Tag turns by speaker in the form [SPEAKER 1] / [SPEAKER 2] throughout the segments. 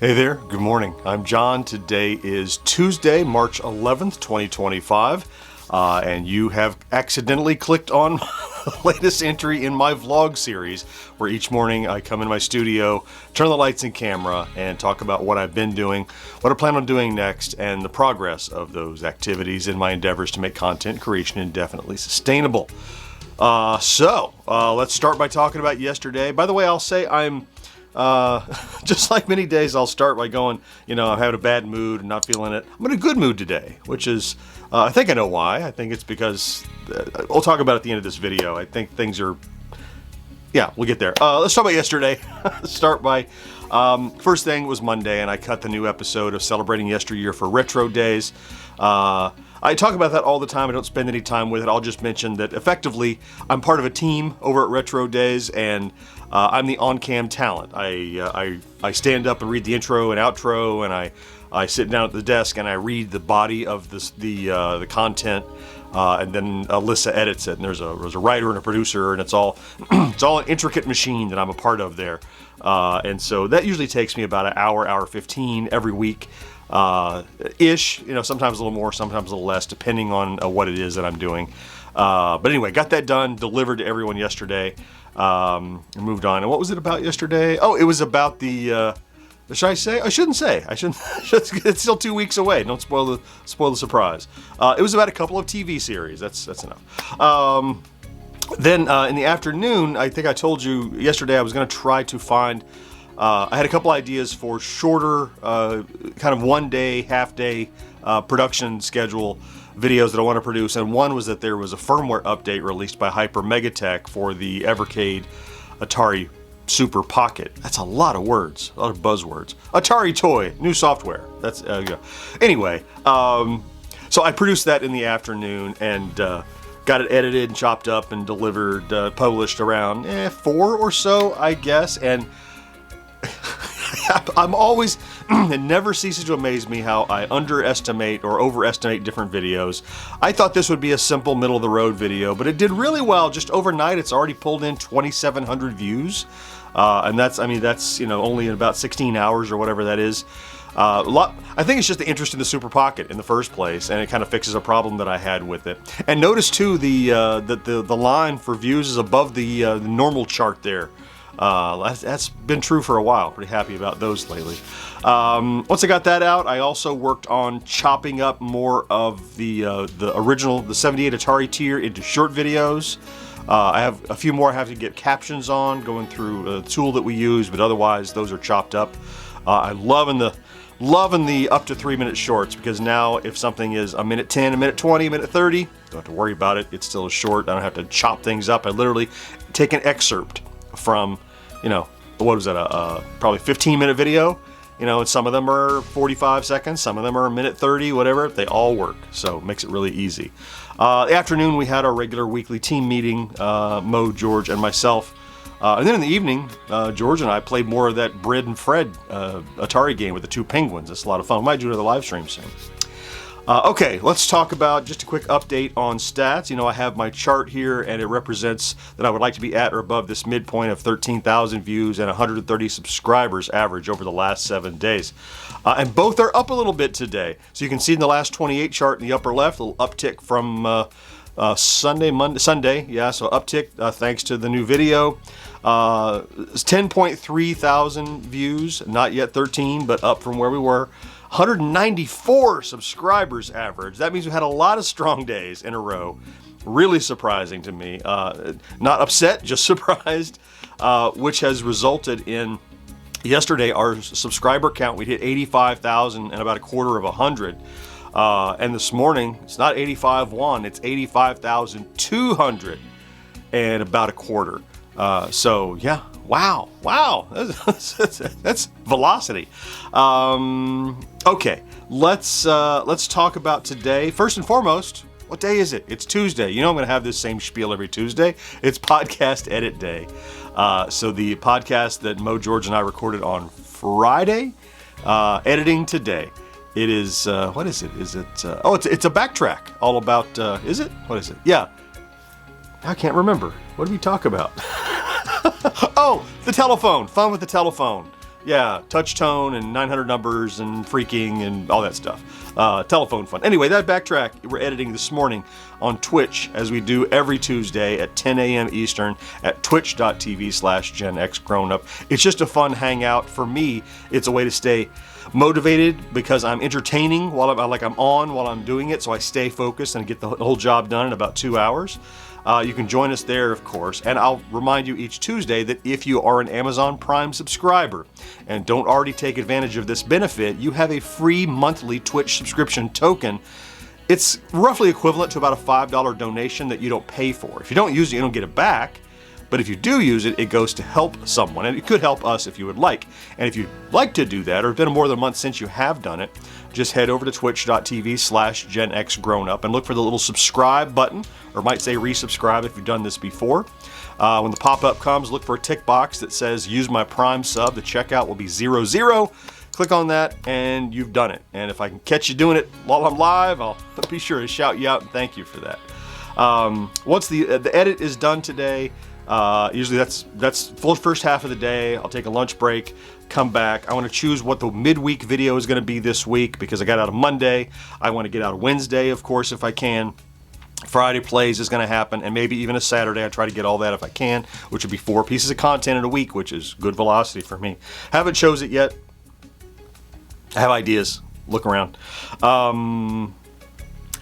[SPEAKER 1] Hey there, good morning. I'm John. Today is Tuesday, March 11th, 2025, and you have accidentally clicked on the latest entry in my vlog series, where each morning I come in my studio, turn the lights and camera, and talk about what I've been doing, what I plan on doing next, and the progress of those activities in my endeavors to make content creation indefinitely sustainable. Let's start by talking about yesterday. By the way, I'll say I'm just like many days, I'll start by going, I'm having a bad mood and not feeling it. I'm in a good mood today, which is, I think I know why. I think it's because, we'll talk about it at the end of this video. I think things are, we'll get there. Let's talk about yesterday. Start by, first thing was Monday, and I cut the new episode of Celebrating Yesteryear for Retro Days. I talk about that all the time. I don't spend any time with it. I'll just mention that effectively I'm part of a team over at Retro Days, and I'm the on-cam talent. I stand up and read the intro and outro, and I sit down at the desk and I read the body of the content, and then Alyssa edits it. And there's a writer and a producer, and it's all it's all an intricate machine that I'm a part of there. And so that usually takes me about an hour 15 every week. Ish, sometimes a little more, sometimes a little less, depending on what it is that I'm doing. But anyway, got that done, delivered to everyone yesterday, and moved on. And what was it about yesterday? Oh, it was about the, should I say? I shouldn't say. I shouldn't. It's still 2 weeks away. Don't spoil the surprise. It was about a couple of TV series. That's enough. Then in the afternoon, I think I told you yesterday I was going to try to find. I had a couple ideas for shorter, kind of one-day, half-day production schedule videos that I want to produce, and one was that there was a firmware update released by Hyper Megatech for the Evercade Atari Super Pocket. That's a lot of words, a lot of buzzwords. Atari toy, new software. That's anyway. So I produced that in the afternoon and got it edited and chopped up and delivered, published around 4 or so, I guess, and. I'm always, it never ceases to amaze me how I underestimate or overestimate different videos. I thought this would be a simple middle-of-the-road video, but it did really well. Just overnight, it's already pulled in 2,700 views, and that's only in about 16 hours or whatever that is. I think it's just the interest in the Super Pocket in the first place, and it kind of fixes a problem that I had with it. And notice too, the line for views is above the normal chart there. That's been true for a while. Pretty happy about those lately. Once I got that out, I also worked on chopping up more of the original, the 78 Atari tier into short videos. I have a few more I have to get captions on, going through a tool that we use, but otherwise those are chopped up. I'm loving the up to 3-minute shorts, because now if something is a minute 10, a minute 20, a minute 30, don't have to worry about it. It's still a short. I don't have to chop things up. I literally take an excerpt from, what was that, probably 15-minute video, and some of them are 45 seconds, some of them are a minute 30, whatever, they all work, so it makes it really easy. The afternoon, we had our regular weekly team meeting, Mo, George, and myself, and then in the evening, George and I played more of that Brid and Fred Atari game with the two penguins. It's a lot of fun. We might do another live stream soon. Okay, let's talk about just a quick update on stats. I have my chart here, and it represents that I would like to be at or above this midpoint of 13,000 views and 130 subscribers average over the last 7 days. And both are up a little bit today. So you can see in the last 28 chart in the upper left, a little uptick from Sunday, so uptick thanks to the new video. 10.3 thousand views, not yet 13, but up from where we were. 194 subscribers average. That means we had a lot of strong days in a row. Really surprising to me. Not upset, just surprised, which has resulted in yesterday our subscriber count. We hit 85,000 and about a quarter of 100. And this morning, it's not 85,100, it's 85,200 and about a quarter. So yeah, wow, that's velocity. Okay, let's talk about today. First and foremost, what day is it? It's Tuesday. I'm going to have this same spiel every Tuesday. It's podcast edit day. So the podcast that Mo, George, and I recorded on Friday, editing today. It is, what is it? Is it, it's a backtrack all about, is it? What is it? Yeah. I can't remember. What did we talk about? Oh, the telephone. Fun with the telephone. Yeah, touch tone and 900 numbers and freaking and all that stuff. Telephone fun. Anyway, that backtrack we're editing this morning on Twitch, as we do every Tuesday at 10 a.m. Eastern at twitch.tv/GenXGrownUp. It's just a fun hangout. For me, it's a way to stay motivated because I'm entertaining while I'm doing it, so I stay focused and get the whole job done in about 2 hours. You can join us there, of course, and I'll remind you each Tuesday that if you are an Amazon Prime subscriber and don't already take advantage of this benefit, you have a free monthly Twitch subscription token. It's roughly equivalent to about a $5 donation that you don't pay for. If you don't use it, you don't get it back. But if you do use it, it goes to help someone, and it could help us if you would like. And if you'd like to do that, or it's been more than a month since you have done it, just head over to twitch.tv/GenXGrownUp and look for the little subscribe button, or might say resubscribe if you've done this before. When the pop-up comes, look for a tick box that says use my Prime sub. The checkout will be 00. Click on that and you've done it. And if I can catch you doing it while I'm live, I'll be sure to shout you out and thank you for that. Once the edit is done today, usually that's full first half of the day. I'll take a lunch break, come back. I want to choose what the midweek video is going to be this week because I got out of Monday. I want to get out of Wednesday, of course, if I can. Friday plays is going to happen, and maybe even a Saturday. I try to get all that if I can, which would be 4 pieces of content in a week, which is good velocity for me. Haven't chose it yet. I have ideas. Look around.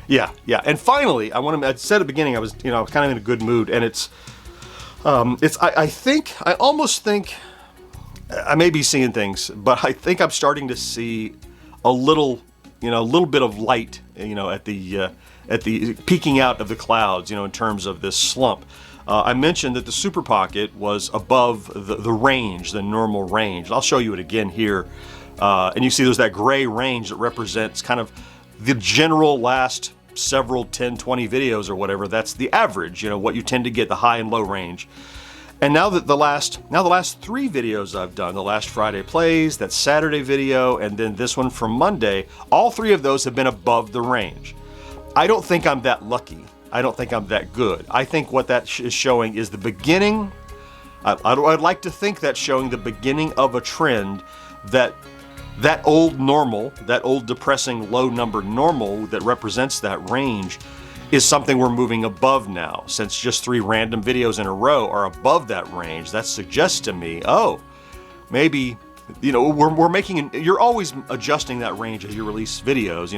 [SPEAKER 1] Yeah. And finally, I said at the beginning I was kind of in a good mood, and I almost think I may be seeing things, but I think I'm starting to see a little bit of light, at the peeking out of the clouds, in terms of this slump. I mentioned that the Super Pocket was above the range, the normal range. I'll show you it again here. And you see there's that gray range that represents kind of the general last several 10, 20 videos or whatever. That's the average, what you tend to get, the high and low range. And now that the last 3 videos I've done, the last Friday plays, that Saturday video, and then this one from Monday, all 3 of those have been above the range. I don't think I'm that lucky. I don't think I'm that good. I think what that is showing is the beginning. I'd like to think that's showing the beginning of a trend that old normal, that old depressing low number normal that represents that range is something we're moving above now. Since just 3 random videos in a row are above that range, that suggests to me, maybe, we're making, you're always adjusting that range as you release videos,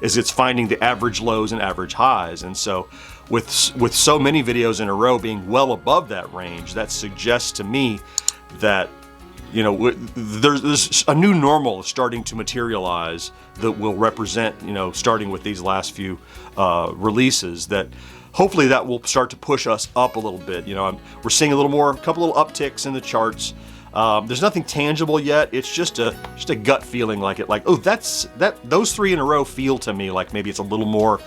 [SPEAKER 1] as it's finding the average lows and average highs. And so with so many videos in a row being well above that range, that suggests to me that there's a new normal starting to materialize that will represent, starting with these last few releases, that hopefully that will start to push us up a little bit. We're seeing a couple little upticks in the charts. There's nothing tangible yet. It's just a gut feeling those 3 in a row feel to me like maybe it's a little more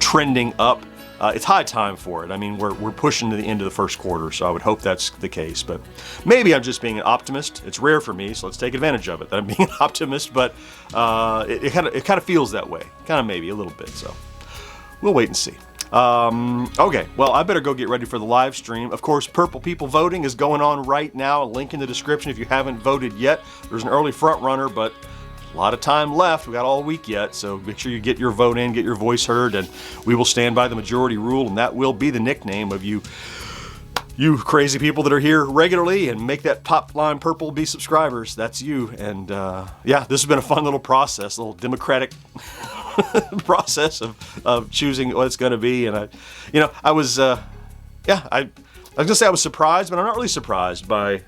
[SPEAKER 1] trending up. It's high time for it. I mean, we're pushing to the end of the first quarter, so I would hope that's the case. But maybe I'm just being an optimist. It's rare for me, so let's take advantage of it. That I'm being an optimist, but it kind of feels that way, kind of maybe a little bit. So we'll wait and see. Okay, well, I better go get ready for the live stream. Of course, Purple People voting is going on right now. A link in the description if you haven't voted yet. There's an early front runner, but a lot of time left. We got all week yet, so make sure you get your vote in, get your voice heard, and we will stand by the majority rule, and that will be the nickname of you crazy people that are here regularly and make that top line purple be subscribers. That's you. And this has been a fun little process, a little democratic process of choosing what it's going to be. And I was gonna say I was surprised, but I'm not really surprised by.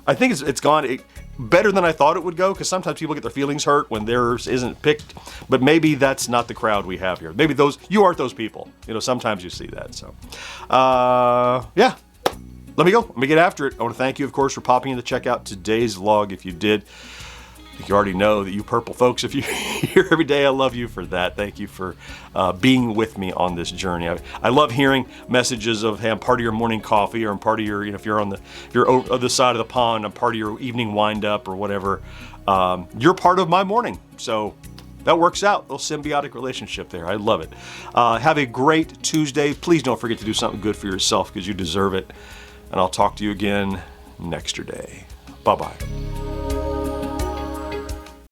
[SPEAKER 1] I think it's gone better than I thought it would go, because sometimes people get their feelings hurt when theirs isn't picked. But maybe that's not the crowd we have here. Maybe you aren't those people. Sometimes you see that. So, let me go. Let me get after it. I want to thank you, of course, for popping in to check out today's vlog. If you did, you already know that you purple folks, if you're here every day, I love you for that. Thank you for being with me on this journey. I love hearing messages of, hey, I'm part of your morning coffee, or I'm part of your, if you're on the other side of the pond, I'm part of your evening wind up or whatever. You're part of my morning. So that works out. A little symbiotic relationship there. I love it. Have a great Tuesday. Please don't forget to do something good for yourself, because you deserve it. And I'll talk to you again next day. Bye-bye.